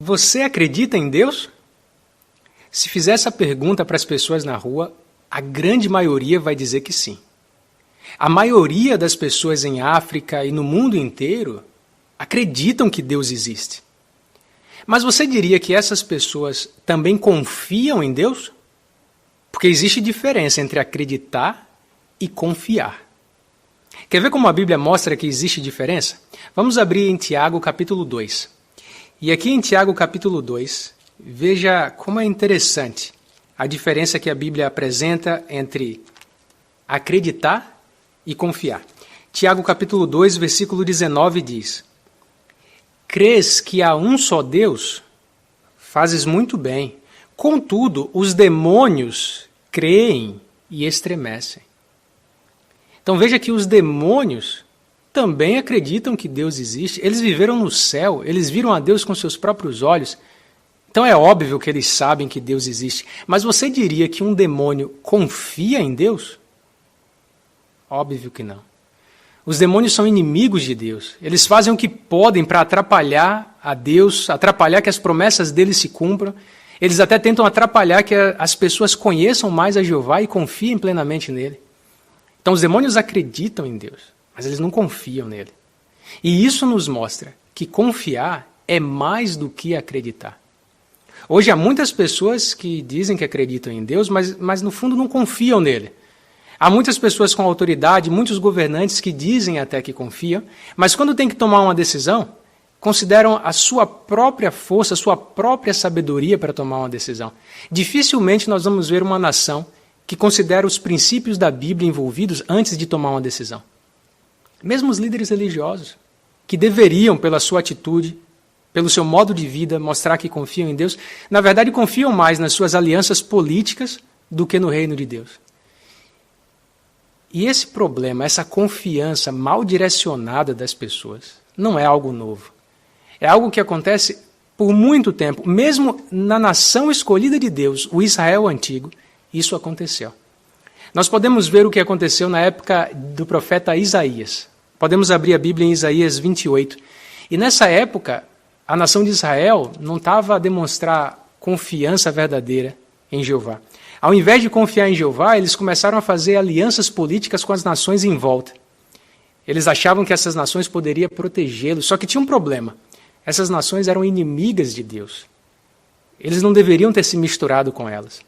Você acredita em Deus? Se fizer essa pergunta para as pessoas na rua, a grande maioria vai dizer que sim. A maioria das pessoas em África e no mundo inteiro acreditam que Deus existe. Mas você diria que essas pessoas também confiam em Deus? Porque existe diferença entre acreditar e confiar. Quer ver como a Bíblia mostra que existe diferença? Vamos abrir em Tiago capítulo 2. E aqui em Tiago capítulo 2, veja como é interessante a diferença que a Bíblia apresenta entre acreditar e confiar. Tiago capítulo 2, versículo 19 diz: Crês que há um só Deus? Fazes muito bem. Contudo, os demônios creem e estremecem. Então veja que os demônios também acreditam que Deus existe. Eles viveram no céu, eles viram a Deus com seus próprios olhos. Então é óbvio que eles sabem que Deus existe. Mas você diria que um demônio confia em Deus? Óbvio que não. Os demônios são inimigos de Deus. Eles fazem o que podem para atrapalhar a Deus, atrapalhar que as promessas dele se cumpram. Eles até tentam atrapalhar que as pessoas conheçam mais a Jeová e confiem plenamente nele. Então os demônios acreditam em Deus, mas eles não confiam nele. E isso nos mostra que confiar é mais do que acreditar. Hoje há muitas pessoas que dizem que acreditam em Deus, mas no fundo não confiam nele. Há muitas pessoas com autoridade, muitos governantes que dizem até que confiam, mas quando tem que tomar uma decisão, consideram a sua própria força, a sua própria sabedoria para tomar uma decisão. Dificilmente nós vamos ver uma nação que considera os princípios da Bíblia envolvidos antes de tomar uma decisão. Mesmo os líderes religiosos, que deveriam, pela sua atitude, pelo seu modo de vida, mostrar que confiam em Deus, na verdade confiam mais nas suas alianças políticas do que no reino de Deus. E esse problema, essa confiança mal direcionada das pessoas, não é algo novo. É algo que acontece por muito tempo. Mesmo na nação escolhida de Deus, o Israel antigo, isso aconteceu. Nós podemos ver o que aconteceu na época do profeta Isaías. Podemos abrir a Bíblia em Isaías 28. E nessa época, a nação de Israel não estava a demonstrar confiança verdadeira em Jeová. Ao invés de confiar em Jeová, eles começaram a fazer alianças políticas com as nações em volta. Eles achavam que essas nações poderiam protegê-los, só que tinha um problema. Essas nações eram inimigas de Deus. Eles não deveriam ter se misturado com elas.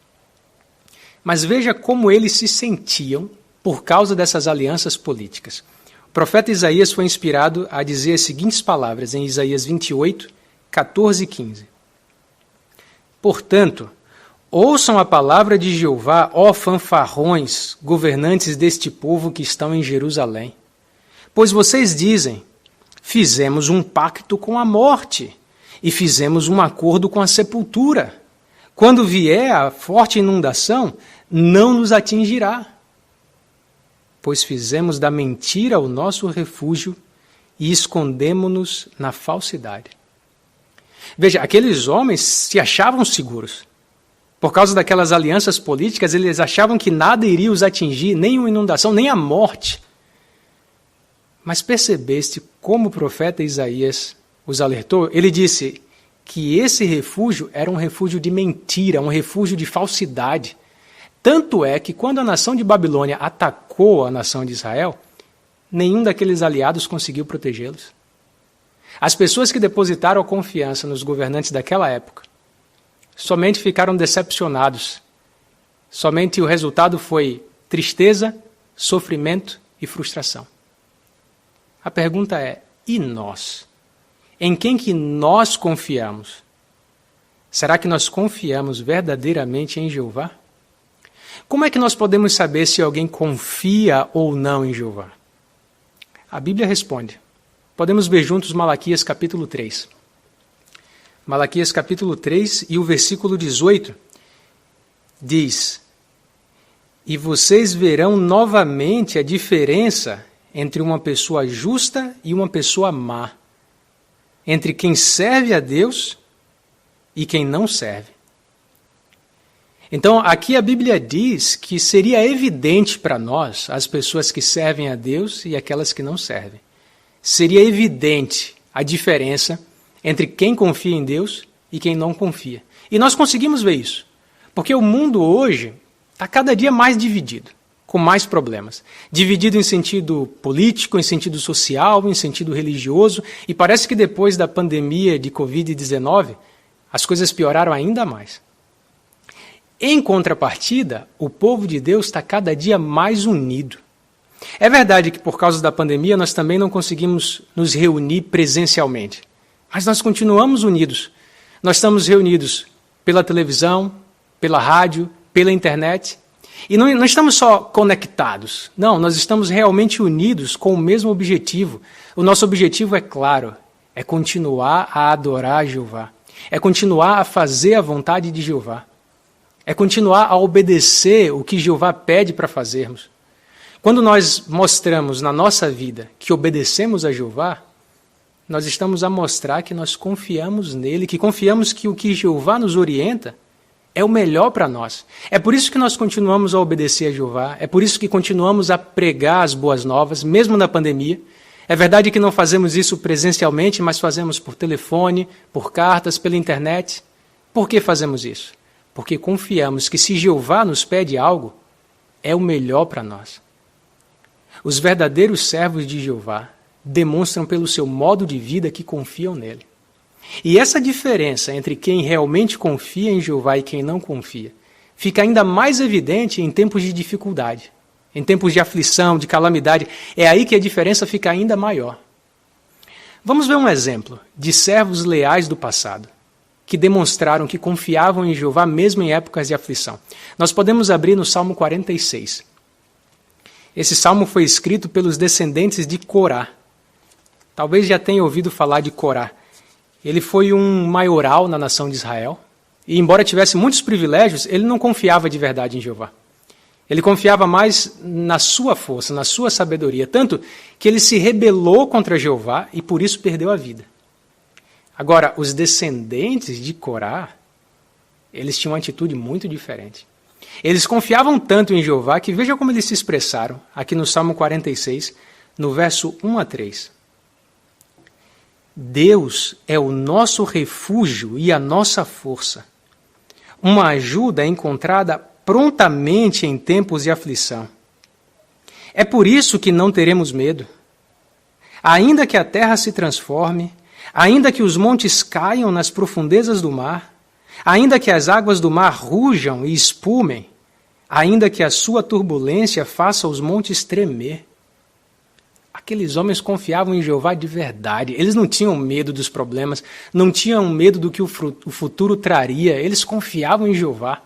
Mas veja como eles se sentiam por causa dessas alianças políticas. O profeta Isaías foi inspirado a dizer as seguintes palavras em Isaías 28, 14 e 15. Portanto, ouçam a palavra de Jeová, ó fanfarrões, governantes deste povo que estão em Jerusalém. Pois vocês dizem: fizemos um pacto com a morte e fizemos um acordo com a sepultura. Quando vier a forte inundação, não nos atingirá. Pois fizemos da mentira o nosso refúgio e escondemo-nos na falsidade. Veja, aqueles homens se achavam seguros. Por causa daquelas alianças políticas, eles achavam que nada iria os atingir, nem uma inundação, nem a morte. Mas percebeste como o profeta Isaías os alertou? Ele disse que esse refúgio era um refúgio de mentira, um refúgio de falsidade. Tanto é que quando a nação de Babilônia atacou a nação de Israel, nenhum daqueles aliados conseguiu protegê-los. As pessoas que depositaram a confiança nos governantes daquela época somente ficaram decepcionados. Somente o resultado foi tristeza, sofrimento e frustração. A pergunta é: e nós? Em quem que nós confiamos? Será que nós confiamos verdadeiramente em Jeová? Como é que nós podemos saber se alguém confia ou não em Jeová? A Bíblia responde. Podemos ver juntos Malaquias capítulo 3. Malaquias capítulo 3 e o versículo 18 diz: E vocês verão novamente a diferença entre uma pessoa justa e uma pessoa má, entre quem serve a Deus e quem não serve. Então, aqui a Bíblia diz que seria evidente para nós, as pessoas que servem a Deus e aquelas que não servem. Seria evidente a diferença entre quem confia em Deus e quem não confia. E nós conseguimos ver isso, porque o mundo hoje está cada dia mais dividido, com mais problemas. Dividido em sentido político, em sentido social, em sentido religioso, e parece que depois da pandemia de Covid-19, as coisas pioraram ainda mais. Em contrapartida, o povo de Deus está cada dia mais unido. É verdade que por causa da pandemia nós também não conseguimos nos reunir presencialmente, mas nós continuamos unidos. Nós estamos reunidos pela televisão, pela rádio, pela internet, e não estamos só conectados, não, nós estamos realmente unidos com o mesmo objetivo. O nosso objetivo é claro, é continuar a adorar Jeová, é continuar a fazer a vontade de Jeová, é continuar a obedecer o que Jeová pede para fazermos. Quando nós mostramos na nossa vida que obedecemos a Jeová, nós estamos a mostrar que nós confiamos nele, que confiamos que o que Jeová nos orienta é o melhor para nós. É por isso que nós continuamos a obedecer a Jeová, é por isso que continuamos a pregar as boas novas, mesmo na pandemia. É verdade que não fazemos isso presencialmente, mas fazemos por telefone, por cartas, pela internet. Por que fazemos isso? Porque confiamos que se Jeová nos pede algo, é o melhor para nós. Os verdadeiros servos de Jeová demonstram pelo seu modo de vida que confiam nele. E essa diferença entre quem realmente confia em Jeová e quem não confia fica ainda mais evidente em tempos de dificuldade, em tempos de aflição, de calamidade. É aí que a diferença fica ainda maior. Vamos ver um exemplo de servos leais do passado, que demonstraram que confiavam em Jeová mesmo em épocas de aflição. Nós podemos abrir no Salmo 46. Esse salmo foi escrito pelos descendentes de Corá. Talvez já tenha ouvido falar de Corá. Ele foi um maioral na nação de Israel, e embora tivesse muitos privilégios, ele não confiava de verdade em Jeová. Ele confiava mais na sua força, na sua sabedoria, tanto que ele se rebelou contra Jeová e por isso perdeu a vida. Agora, os descendentes de Corá, eles tinham uma atitude muito diferente. Eles confiavam tanto em Jeová que veja como eles se expressaram aqui no Salmo 46, no verso 1 a 3. Deus é o nosso refúgio e a nossa força, uma ajuda encontrada prontamente em tempos de aflição. É por isso que não teremos medo. Ainda que a terra se transforme, ainda que os montes caiam nas profundezas do mar, ainda que as águas do mar rujam e espumem, ainda que a sua turbulência faça os montes tremer. Aqueles homens confiavam em Jeová de verdade. Eles não tinham medo dos problemas, não tinham medo do que o futuro traria. Eles confiavam em Jeová.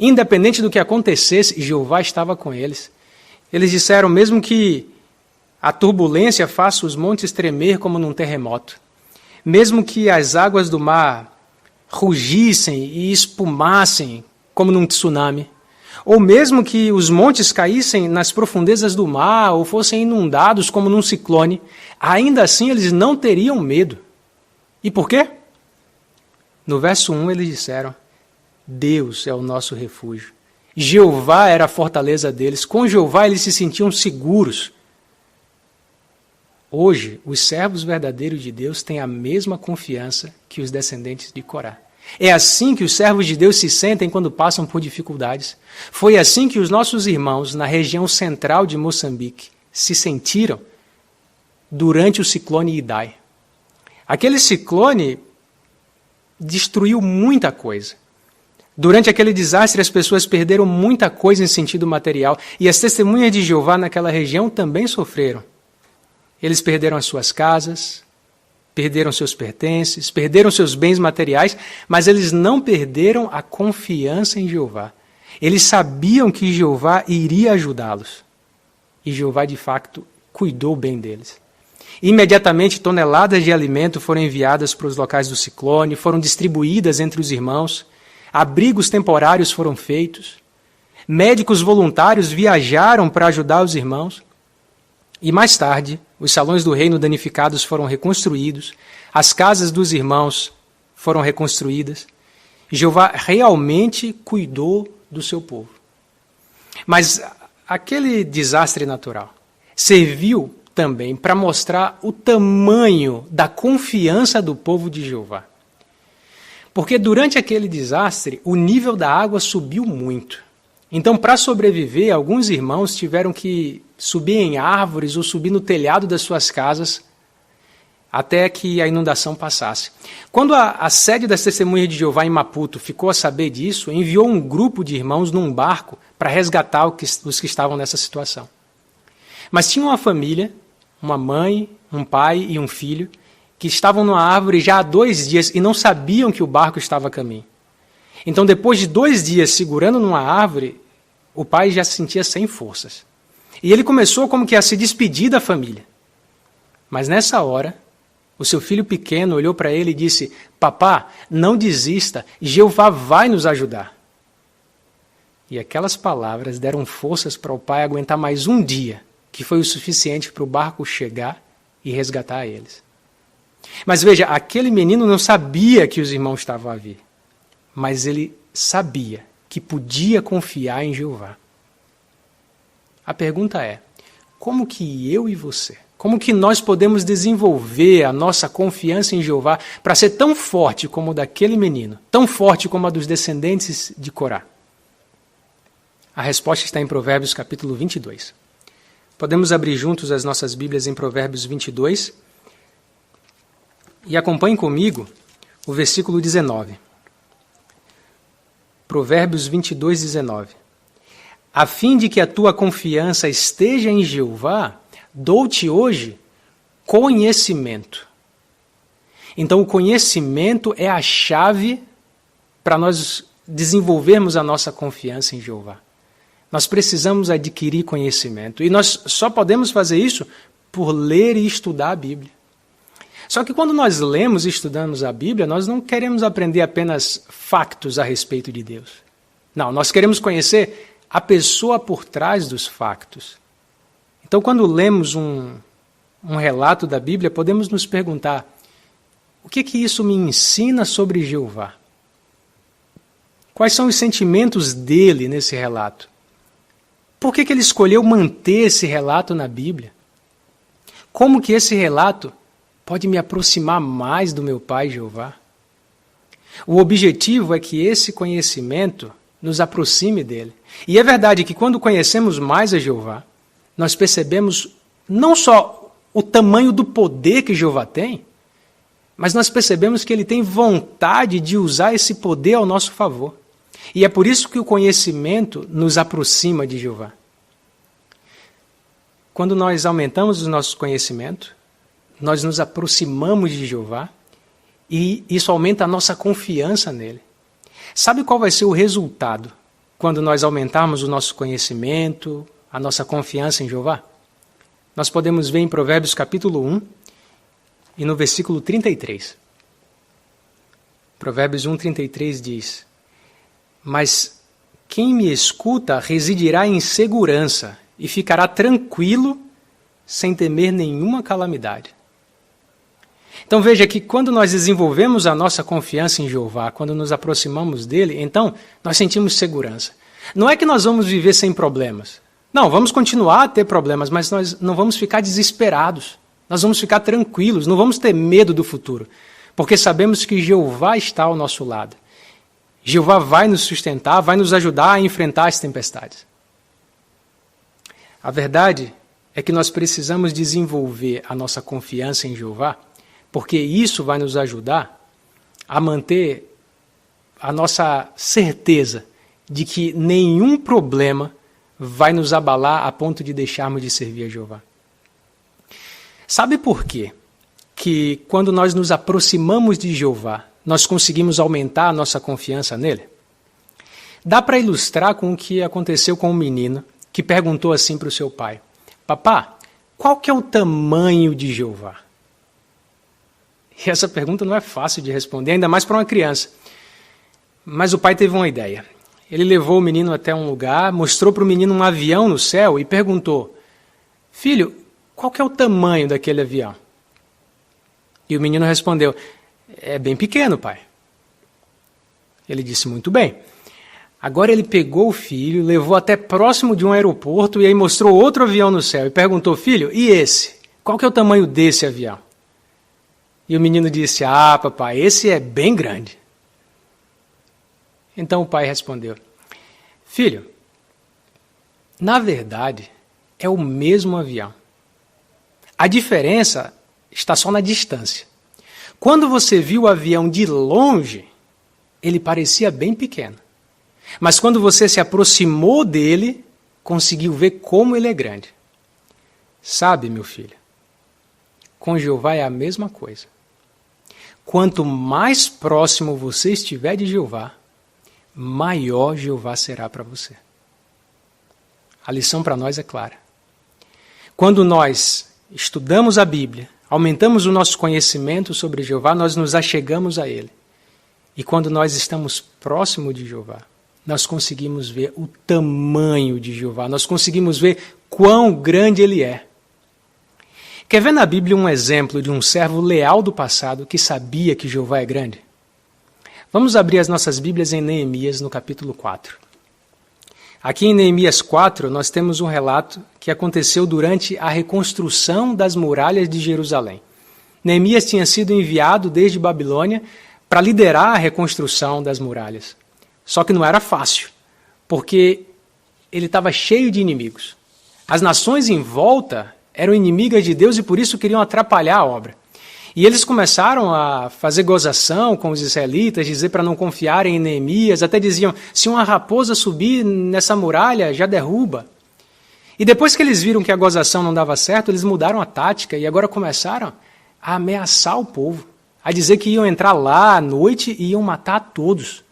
Independente do que acontecesse, Jeová estava com eles. Eles disseram, mesmo que a turbulência faça os montes tremer como num terremoto, mesmo que as águas do mar rugissem e espumassem como num tsunami, ou mesmo que os montes caíssem nas profundezas do mar ou fossem inundados como num ciclone, ainda assim eles não teriam medo. E por quê? No verso 1 eles disseram, Deus é o nosso refúgio. Jeová era a fortaleza deles. Com Jeová eles se sentiam seguros. Hoje, os servos verdadeiros de Deus têm a mesma confiança que os descendentes de Corá. É assim que os servos de Deus se sentem quando passam por dificuldades. Foi assim que os nossos irmãos na região central de Moçambique se sentiram durante o ciclone Idai. Aquele ciclone destruiu muita coisa. Durante aquele desastre, as pessoas perderam muita coisa em sentido material, e as testemunhas de Jeová naquela região também sofreram. Eles perderam as suas casas, perderam seus pertences, perderam seus bens materiais, mas eles não perderam a confiança em Jeová. Eles sabiam que Jeová iria ajudá-los. E Jeová, de fato, cuidou bem deles. Imediatamente, toneladas de alimento foram enviadas para os locais do ciclone, foram distribuídas entre os irmãos, abrigos temporários foram feitos, médicos voluntários viajaram para ajudar os irmãos, e mais tarde, os salões do reino danificados foram reconstruídos, as casas dos irmãos foram reconstruídas. Jeová realmente cuidou do seu povo. Mas aquele desastre natural serviu também para mostrar o tamanho da confiança do povo de Jeová. Porque durante aquele desastre, o nível da água subiu muito. Então, para sobreviver, alguns irmãos tiveram que subir em árvores ou subir no telhado das suas casas até que a inundação passasse. Quando a sede das Testemunhas de Jeová em Maputo ficou a saber disso, enviou um grupo de irmãos num barco para resgatar os que estavam nessa situação. Mas tinha uma família, uma mãe, um pai e um filho, que estavam numa árvore já há 2 dias e não sabiam que o barco estava a caminho. Então, depois de 2 dias segurando numa árvore, o pai já se sentia sem forças. E ele começou como que a se despedir da família. Mas nessa hora, o seu filho pequeno olhou para ele e disse: "Papá, não desista, Jeová vai nos ajudar." E aquelas palavras deram forças para o pai aguentar mais um dia, que foi o suficiente para o barco chegar e resgatar eles. Mas veja, aquele menino não sabia que os irmãos estavam a vir, mas ele sabia que podia confiar em Jeová. A pergunta é: como que eu e você, como que nós podemos desenvolver a nossa confiança em Jeová para ser tão forte como a daquele menino, tão forte como a dos descendentes de Corá? A resposta está em Provérbios capítulo 22. Podemos abrir juntos as nossas Bíblias em Provérbios 22 e acompanhem comigo o versículo 19. Provérbios 22, 19. A fim de que a tua confiança esteja em Jeová, dou-te hoje conhecimento. Então, o conhecimento é a chave para nós desenvolvermos a nossa confiança em Jeová. Nós precisamos adquirir conhecimento. E nós só podemos fazer isso por ler e estudar a Bíblia. Só que quando nós lemos e estudamos a Bíblia, nós não queremos aprender apenas factos a respeito de Deus. Não, nós queremos conhecer a pessoa por trás dos factos. Então, quando lemos um relato da Bíblia, podemos nos perguntar: o que isso me ensina sobre Jeová? Quais são os sentimentos dele nesse relato? Por que ele escolheu manter esse relato na Bíblia? Como que esse relato pode me aproximar mais do meu Pai Jeová? O objetivo é que esse conhecimento nos aproxime dele. E é verdade que quando conhecemos mais a Jeová, nós percebemos não só o tamanho do poder que Jeová tem, mas nós percebemos que ele tem vontade de usar esse poder ao nosso favor. E é por isso que o conhecimento nos aproxima de Jeová. Quando nós aumentamos o nosso conhecimento, nós nos aproximamos de Jeová e isso aumenta a nossa confiança nele. Sabe qual vai ser o resultado quando nós aumentarmos o nosso conhecimento, a nossa confiança em Jeová? Nós podemos ver em Provérbios capítulo 1 e no versículo 33. Provérbios 1:33 diz: "Mas quem me escuta residirá em segurança e ficará tranquilo sem temer nenhuma calamidade." Então veja que quando nós desenvolvemos a nossa confiança em Jeová, quando nos aproximamos dele, então nós sentimos segurança. Não é que nós vamos viver sem problemas. Não, vamos continuar a ter problemas, mas nós não vamos ficar desesperados. Nós vamos ficar tranquilos, não vamos ter medo do futuro, porque sabemos que Jeová está ao nosso lado. Jeová vai nos sustentar, vai nos ajudar a enfrentar as tempestades. A verdade é que nós precisamos desenvolver a nossa confiança em Jeová, porque isso vai nos ajudar a manter a nossa certeza de que nenhum problema vai nos abalar a ponto de deixarmos de servir a Jeová. Sabe por quê? Que quando nós nos aproximamos de Jeová, nós conseguimos aumentar a nossa confiança nele? Dá para ilustrar com o que aconteceu com um menino que perguntou assim para o seu pai: "Papá, qual que é o tamanho de Jeová?" E essa pergunta não é fácil de responder, ainda mais para uma criança. Mas o pai teve uma ideia. Ele levou o menino até um lugar, mostrou para o menino um avião no céu e perguntou: "Filho, qual que é o tamanho daquele avião?" E o menino respondeu: "É bem pequeno, pai." Ele disse: "Muito bem." Agora ele pegou o filho, levou até próximo de um aeroporto e aí mostrou outro avião no céu e perguntou: "Filho, e esse? Qual que é o tamanho desse avião?" E o menino disse: "Ah, papai, esse é bem grande." Então o pai respondeu: filho, na verdade é o mesmo avião. A diferença está só na distância. Quando você viu o avião de longe, ele parecia bem pequeno. Mas quando você se aproximou dele, conseguiu ver como ele é grande. Sabe, meu filho, com Jeová é a mesma coisa. Quanto mais próximo você estiver de Jeová, maior Jeová será para você. A lição para nós é clara. Quando nós estudamos a Bíblia, aumentamos o nosso conhecimento sobre Jeová, nós nos achegamos a Ele. E quando nós estamos próximo de Jeová, nós conseguimos ver o tamanho de Jeová, nós conseguimos ver quão grande Ele é. Quer ver na Bíblia um exemplo de um servo leal do passado que sabia que Jeová é grande? Vamos abrir as nossas Bíblias em Neemias, no capítulo 4. Aqui em Neemias 4, nós temos um relato que aconteceu durante a reconstrução das muralhas de Jerusalém. Neemias tinha sido enviado desde Babilônia para liderar a reconstrução das muralhas. Só que não era fácil, porque ele estava cheio de inimigos. As nações em volta eram inimigas de Deus e por isso queriam atrapalhar a obra. E eles começaram a fazer gozação com os israelitas, dizer para não confiarem em Neemias, até diziam, se uma raposa subir nessa muralha, já derruba. E depois que eles viram que a gozação não dava certo, eles mudaram a tática e agora começaram a ameaçar o povo, a dizer que iam entrar lá à noite e iam matar todos.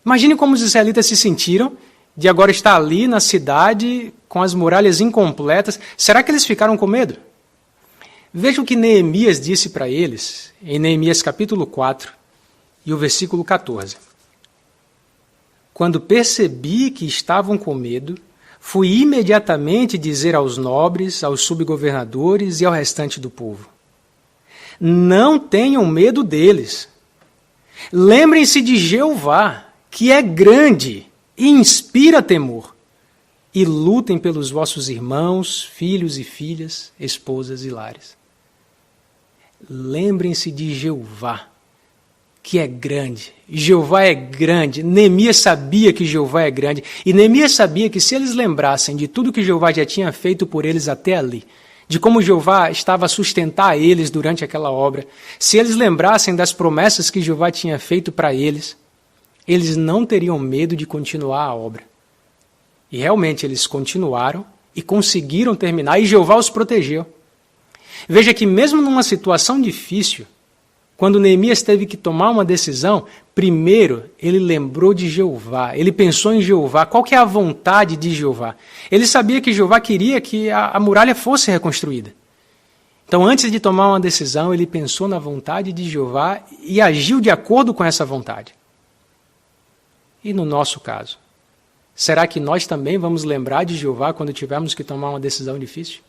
Imagine como os israelitas se sentiram de agora estar ali na cidade com as muralhas incompletas. Será que eles ficaram com medo? Veja o que Neemias disse para eles em Neemias capítulo 4 e o versículo 14. Quando percebi que estavam com medo, fui imediatamente dizer aos nobres, aos subgovernadores e ao restante do povo: não tenham medo deles. Lembrem-se de Jeová, que é grande e inspira temor, e lutem pelos vossos irmãos, filhos e filhas, esposas e lares. Lembrem-se de Jeová, que é grande. Jeová é grande. Neemias sabia que Jeová é grande. E Neemias sabia que se eles lembrassem de tudo que Jeová já tinha feito por eles até ali, de como Jeová estava a sustentar eles durante aquela obra, se eles lembrassem das promessas que Jeová tinha feito para eles, eles não teriam medo de continuar a obra. E realmente eles continuaram e conseguiram terminar, e Jeová os protegeu. Veja que mesmo numa situação difícil, quando Neemias teve que tomar uma decisão, primeiro ele lembrou de Jeová, ele pensou em Jeová, qual que é a vontade de Jeová? Ele sabia que Jeová queria que a muralha fosse reconstruída. Então, antes de tomar uma decisão, ele pensou na vontade de Jeová e agiu de acordo com essa vontade. E no nosso caso, será que nós também vamos lembrar de Jeová quando tivermos que tomar uma decisão difícil?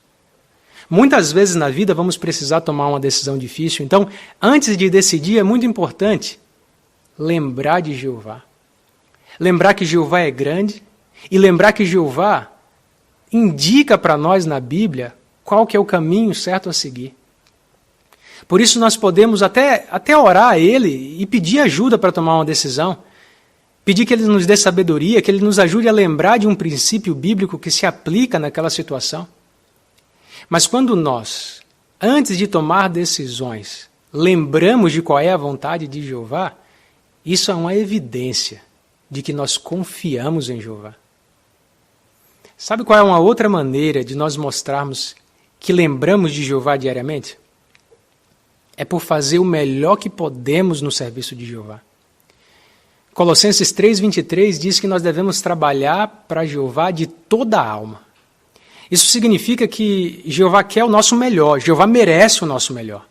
Muitas vezes na vida vamos precisar tomar uma decisão difícil, então, antes de decidir, é muito importante lembrar de Jeová. Lembrar que Jeová é grande e lembrar que Jeová indica para nós na Bíblia qual que é o caminho certo a seguir. Por isso nós podemos até orar a Ele e pedir ajuda para tomar uma decisão. Pedir que Ele nos dê sabedoria, que Ele nos ajude a lembrar de um princípio bíblico que se aplica naquela situação. Mas quando nós, antes de tomar decisões, lembramos de qual é a vontade de Jeová, isso é uma evidência de que nós confiamos em Jeová. Sabe qual é uma outra maneira de nós mostrarmos que lembramos de Jeová diariamente? É por fazer o melhor que podemos no serviço de Jeová. Colossenses 3:23 diz que nós devemos trabalhar para Jeová de toda a alma. Isso significa que Jeová quer o nosso melhor, Jeová merece o nosso melhor.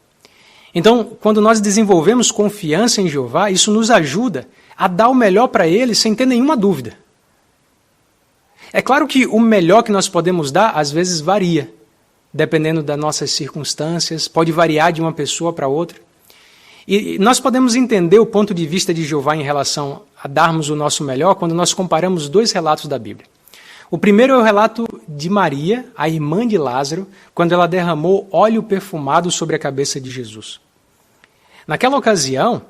Então, quando nós desenvolvemos confiança em Jeová, isso nos ajuda a dar o melhor para Ele sem ter nenhuma dúvida. É claro que o melhor que nós podemos dar, às vezes, varia, dependendo das nossas circunstâncias, pode variar de uma pessoa para outra. E nós podemos entender o ponto de vista de Jeová em relação a darmos o nosso melhor quando nós comparamos dois relatos da Bíblia. O primeiro é o relato de Maria, a irmã de Lázaro, quando ela derramou óleo perfumado sobre a cabeça de Jesus. Naquela ocasião,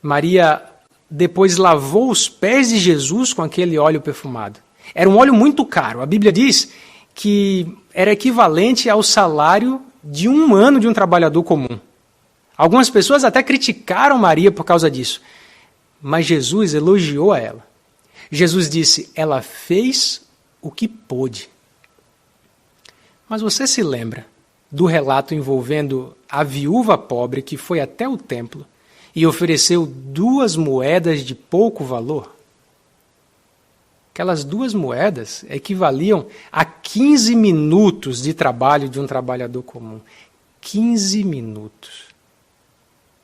Maria depois lavou os pés de Jesus com aquele óleo perfumado. Era um óleo muito caro. A Bíblia diz que era equivalente ao salário de um ano de um trabalhador comum. Algumas pessoas até criticaram Maria por causa disso. Mas Jesus elogiou a ela. Jesus disse, ela fez o que pôde. Mas você se lembra do relato envolvendo a viúva pobre que foi até o templo e ofereceu 2 moedas de pouco valor? Aquelas 2 moedas equivaliam a 15 minutos de trabalho de um trabalhador comum. 15 minutos.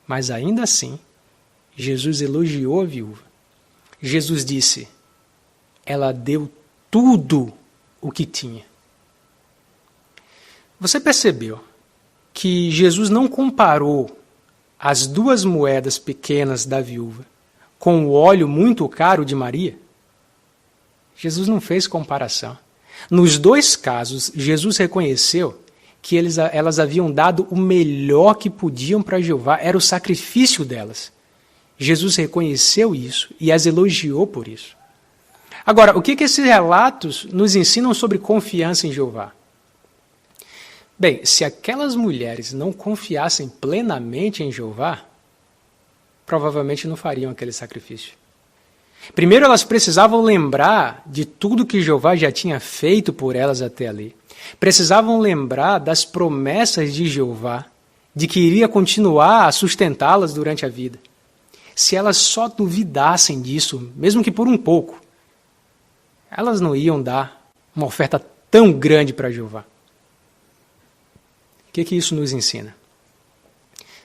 Mas ainda assim, Jesus elogiou a viúva. Jesus disse, ela deu tudo o que tinha. Você percebeu que Jesus não comparou as 2 moedas pequenas da viúva com o óleo muito caro de Maria? Jesus não fez comparação. Nos 2 casos, Jesus reconheceu que elas haviam dado o melhor que podiam para Jeová, era o sacrifício delas. Jesus reconheceu isso e as elogiou por isso. Agora, o que esses relatos nos ensinam sobre confiança em Jeová? Bem, se aquelas mulheres não confiassem plenamente em Jeová, provavelmente não fariam aquele sacrifício. Primeiro, elas precisavam lembrar de tudo que Jeová já tinha feito por elas até ali. Precisavam lembrar das promessas de Jeová, de que iria continuar a sustentá-las durante a vida. Se elas só duvidassem disso, mesmo que por um pouco, elas não iam dar uma oferta tão grande para Jeová. O que isso nos ensina?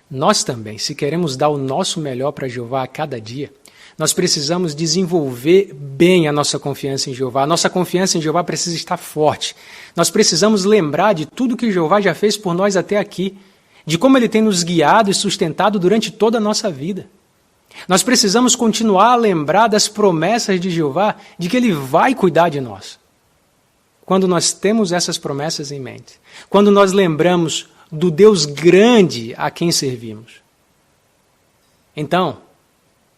Nós também, se queremos dar o nosso melhor para Jeová a cada dia, nós precisamos desenvolver bem a nossa confiança em Jeová. A nossa confiança em Jeová precisa estar forte. Nós precisamos lembrar de tudo que Jeová já fez por nós até aqui, de como Ele tem nos guiado e sustentado durante toda a nossa vida. Nós precisamos continuar a lembrar das promessas de Jeová, de que Ele vai cuidar de nós. Quando nós temos essas promessas em mente, quando nós lembramos do Deus grande a quem servimos, então,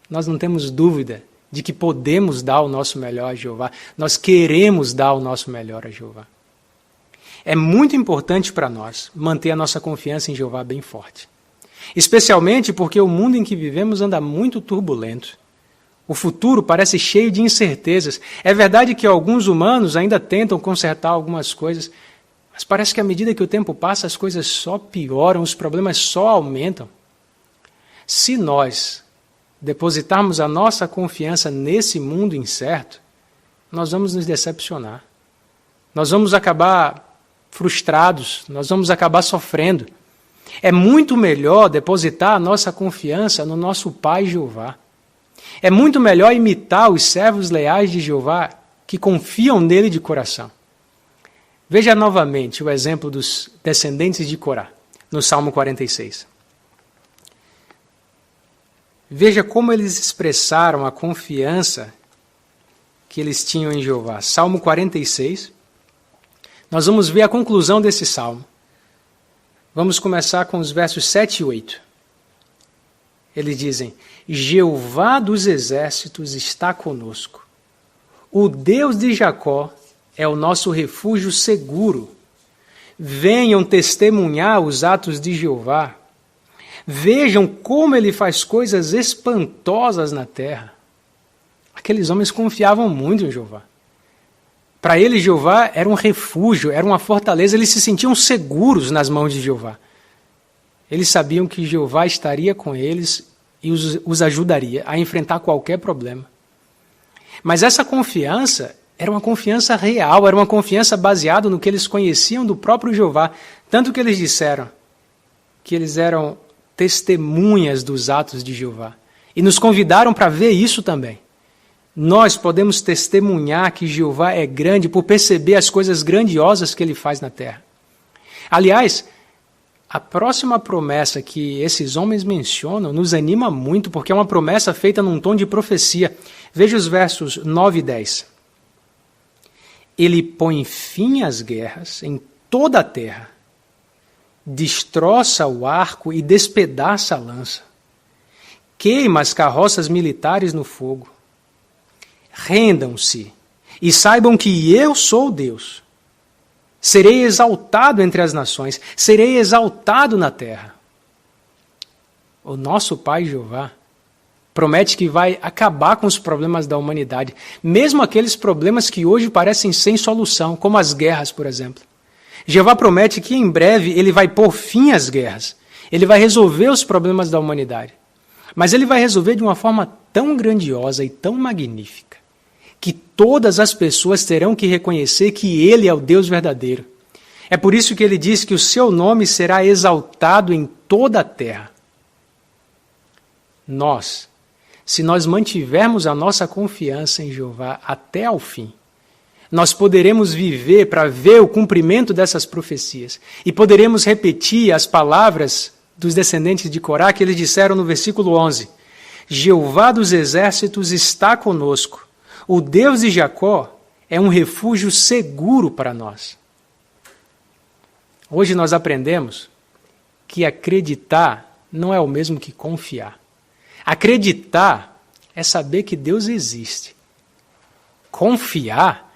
nós não temos dúvida de que podemos dar o nosso melhor a Jeová. Nós queremos dar o nosso melhor a Jeová. É muito importante para nós manter a nossa confiança em Jeová bem forte. Especialmente porque o mundo em que vivemos anda muito turbulento. O futuro parece cheio de incertezas. É verdade que alguns humanos ainda tentam consertar algumas coisas, mas parece que à medida que o tempo passa, as coisas só pioram, os problemas só aumentam. Se nós depositarmos a nossa confiança nesse mundo incerto, nós vamos nos decepcionar. Nós vamos acabar frustrados, nós vamos acabar sofrendo. É muito melhor depositar a nossa confiança no nosso Pai Jeová. É muito melhor imitar os servos leais de Jeová que confiam nele de coração. Veja novamente o exemplo dos descendentes de Corá, no Salmo 46. Veja como eles expressaram a confiança que eles tinham em Jeová. Salmo 46. Nós vamos ver a conclusão desse salmo. Vamos começar com os versos 7 e 8. Eles dizem, Jeová dos exércitos está conosco. O Deus de Jacó é o nosso refúgio seguro. Venham testemunhar os atos de Jeová. Vejam como ele faz coisas espantosas na terra. Aqueles homens confiavam muito em Jeová. Para eles, Jeová era um refúgio, era uma fortaleza. Eles se sentiam seguros nas mãos de Jeová. Eles sabiam que Jeová estaria com eles e os ajudaria a enfrentar qualquer problema. Mas essa confiança era uma confiança real, era uma confiança baseada no que eles conheciam do próprio Jeová. Tanto que eles disseram que eles eram testemunhas dos atos de Jeová. E nos convidaram para ver isso também. Nós podemos testemunhar que Jeová é grande por perceber as coisas grandiosas que Ele faz na terra. Aliás, a próxima promessa que esses homens mencionam nos anima muito, porque é uma promessa feita num tom de profecia. Veja os versos 9 e 10. Ele põe fim às guerras em toda a terra, destroça o arco e despedaça a lança. queima as carroças militares no fogo. Rendam-se e saibam que eu sou Deus. Serei exaltado entre as nações, serei exaltado na terra. O nosso Pai Jeová promete que vai acabar com os problemas da humanidade, mesmo aqueles problemas que hoje parecem sem solução, como as guerras, por exemplo. Jeová promete que em breve ele vai pôr fim às guerras, ele vai resolver os problemas da humanidade. Mas ele vai resolver de uma forma tão grandiosa e tão magnífica, que todas as pessoas terão que reconhecer que ele é o Deus verdadeiro. É por isso que ele diz que o seu nome será exaltado em toda a terra. Se nós mantivermos a nossa confiança em Jeová até ao fim, nós poderemos viver para ver o cumprimento dessas profecias e poderemos repetir as palavras dos descendentes de Corá que eles disseram no versículo 11: Jeová dos exércitos está conosco, o Deus de Jacó é um refúgio seguro para nós. Hoje nós aprendemos que acreditar não é o mesmo que confiar. Acreditar é saber que Deus existe. Confiar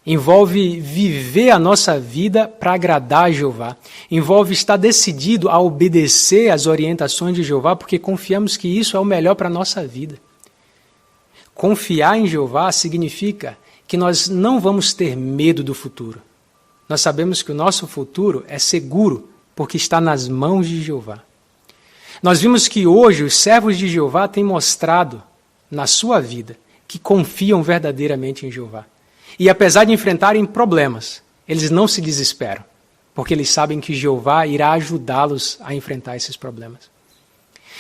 envolve viver a nossa vida para agradar a Jeová. Envolve estar decidido a obedecer às orientações de Jeová, porque confiamos que isso é o melhor para a nossa vida. Confiar em Jeová significa que nós não vamos ter medo do futuro. Nós sabemos que o nosso futuro é seguro, porque está nas mãos de Jeová. Nós vimos que hoje os servos de Jeová têm mostrado na sua vida que confiam verdadeiramente em Jeová. E apesar de enfrentarem problemas, eles não se desesperam, porque eles sabem que Jeová irá ajudá-los a enfrentar esses problemas.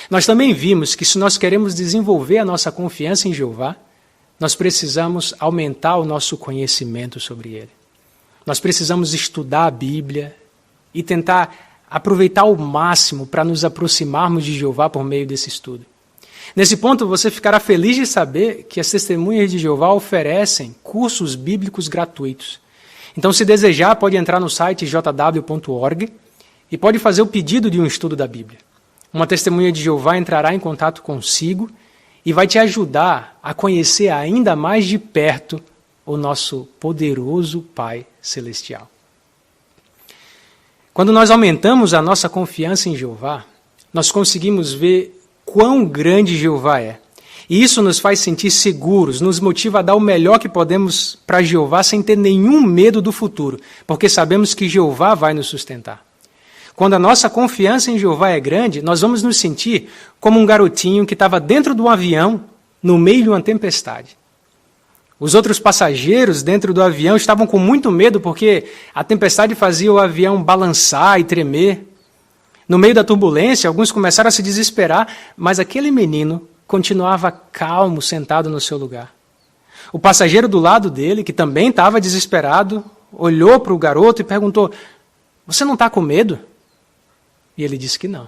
Nós também vimos que se nós queremos desenvolver a nossa confiança em Jeová, nós precisamos aumentar o nosso conhecimento sobre Ele. Nós precisamos estudar a Bíblia e tentar aproveitar ao máximo para nos aproximarmos de Jeová por meio desse estudo. Nesse ponto, você ficará feliz de saber que as Testemunhas de Jeová oferecem cursos bíblicos gratuitos. Então, se desejar, pode entrar no site jw.org e pode fazer o pedido de um estudo da Bíblia. Uma Testemunha de Jeová entrará em contato consigo e vai te ajudar a conhecer ainda mais de perto o nosso poderoso Pai Celestial. Quando nós aumentamos a nossa confiança em Jeová, nós conseguimos ver quão grande Jeová é. E isso nos faz sentir seguros, nos motiva a dar o melhor que podemos para Jeová sem ter nenhum medo do futuro, porque sabemos que Jeová vai nos sustentar. Quando a nossa confiança em Jeová é grande, nós vamos nos sentir como um garotinho que estava dentro de um avião no meio de uma tempestade. Os outros passageiros dentro do avião estavam com muito medo porque a tempestade fazia o avião balançar e tremer. No meio da turbulência, alguns começaram a se desesperar, mas aquele menino continuava calmo, sentado no seu lugar. O passageiro do lado dele, que também estava desesperado, olhou para o garoto e perguntou: "Você não está com medo?" E ele disse que não.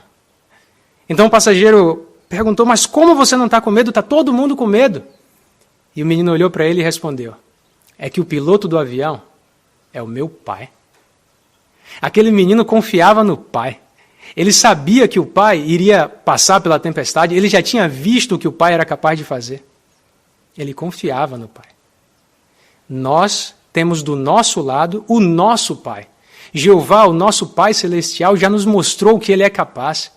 Então o passageiro perguntou: "Mas como você não está com medo? Está todo mundo com medo." E o menino olhou para ele e respondeu: "É que o piloto do avião é o meu pai." Aquele menino confiava no pai. Ele sabia que o pai iria passar pela tempestade, ele já tinha visto o que o pai era capaz de fazer. Ele confiava no pai. Nós temos do nosso lado o nosso pai. Jeová, o nosso Pai Celestial, já nos mostrou o que ele é capaz.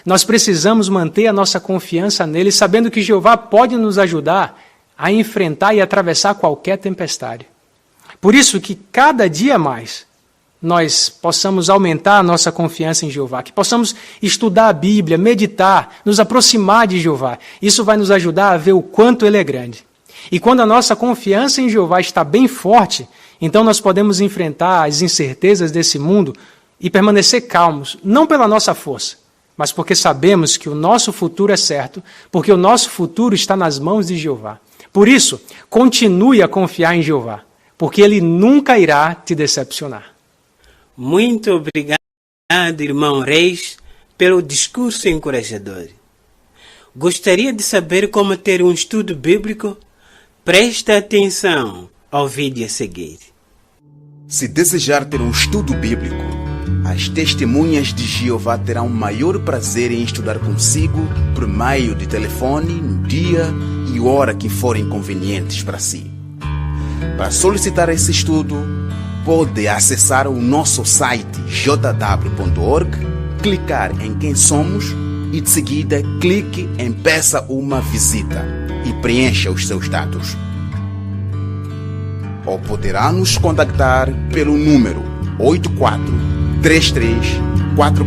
Nós precisamos manter a nossa confiança nele, sabendo que Jeová pode nos ajudar a enfrentar e atravessar qualquer tempestade. Por isso que cada dia mais nós possamos aumentar a nossa confiança em Jeová, que possamos estudar a Bíblia, meditar, nos aproximar de Jeová. Isso vai nos ajudar a ver o quanto ele é grande. E quando a nossa confiança em Jeová está bem forte, então nós podemos enfrentar as incertezas desse mundo e permanecer calmos, não pela nossa força, mas porque sabemos que o nosso futuro é certo, porque o nosso futuro está nas mãos de Jeová. Por isso, continue a confiar em Jeová, porque ele nunca irá te decepcionar. Muito obrigado, irmão Reis, pelo discurso encorajador. Gostaria de saber como ter um estudo bíblico? Presta atenção ao vídeo a seguir. Se desejar ter um estudo bíblico, As testemunhas de Jeová terão maior prazer em estudar consigo por meio de telefone no dia e hora que forem convenientes para si. Para solicitar esse estudo, pode acessar o nosso site jw.org, clicar em Quem Somos e de seguida clique em Peça uma visita e preencha os seus dados. Ou poderá nos contactar pelo número 843344